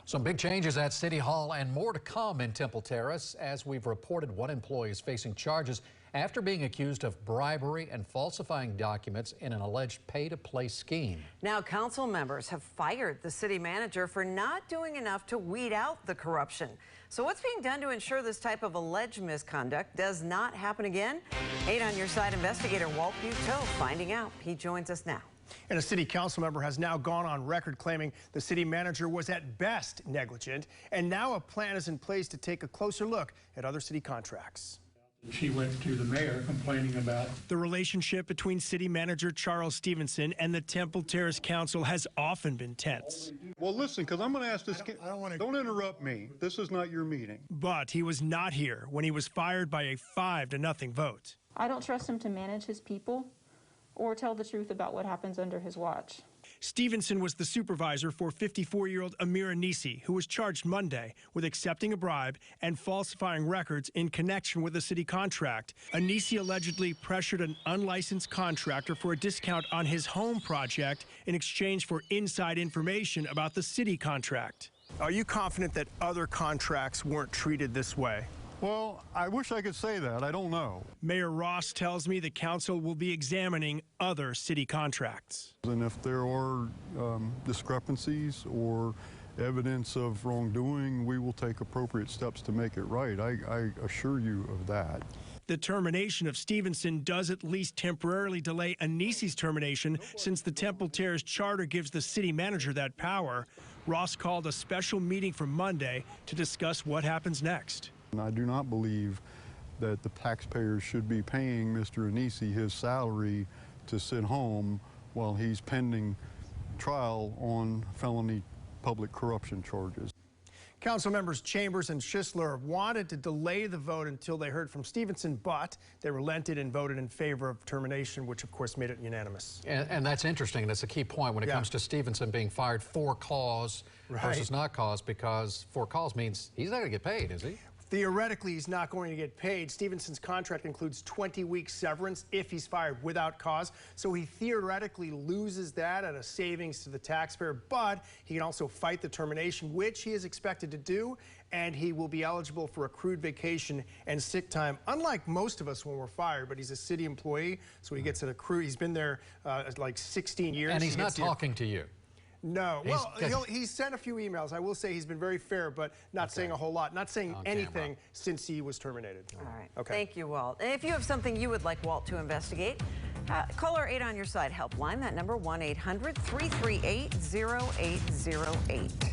Some big changes at City Hall and more to come in Temple Terrace. As we've reported, one employee is facing charges after being accused of bribery and falsifying documents in an alleged pay-to-play scheme. Now, council members have fired the city manager for not doing enough to weed out the corruption. So what's being done to ensure this type of alleged misconduct does not happen again? 8 on Your Side investigator Walt Buteau finding out. He joins us now. And a city council member has now gone on record claiming the city manager was at best negligent, and now a plan is in place to take a closer look at other city contracts. She went to the mayor complaining about the relationship between city manager Charles Stevenson and the Temple Terrace Council has often been tense. Well, listen, because I'm going to ask this. Don't interrupt me. This is not your meeting. But he was not here when he was fired by a 5-0 vote. I don't trust him to manage his people or tell the truth about what happens under his watch. Stevenson was the supervisor for 54-year-old Amira Nisi, who was charged Monday with accepting a bribe and falsifying records in connection with a city contract. Anisi allegedly pressured an unlicensed contractor for a discount on his home project in exchange for inside information about the city contract. Are you confident that other contracts weren't treated this way? Well, I wish I could say that. I don't know. Mayor Ross tells me the council will be examining other city contracts. And if there are discrepancies or evidence of wrongdoing, we will take appropriate steps to make it right. I assure you of that. The termination of Stevenson does at least temporarily delay Anisi's termination, since the Temple Terrace charter gives the city manager that power. Ross called a special meeting for Monday to discuss what happens next. And I do not believe that the taxpayers should be paying Mr. Anisi his salary to sit home while he's pending trial on felony public corruption charges. Council members Chambers and Schisler wanted to delay the vote until they heard from Stevenson, but they relented and voted in favor of termination, which of course made it unanimous. And that's interesting. That's a key point when it comes to Stevenson being fired for cause versus not cause, because for cause means he's not going to get paid, is he? Theoretically, he's not going to get paid. Stevenson's contract includes 20-week severance if he's fired without cause, so he theoretically loses that at a savings to the taxpayer, but he can also fight the termination, which he is expected to do, and he will be eligible for accrued vacation and sick time, unlike most of us when we're fired. But he's a city employee, so he gets an accrued. He's been there like 16 years. And he's not talking to you. No. Well, he's sent a few emails. I will say he's been very fair, but not saying a whole lot, not saying anything since he was terminated. All right. Okay. Thank you, Walt. And if you have something you would like Walt to investigate, call our 8 on Your Side helpline. That number, 1-800-338-0808.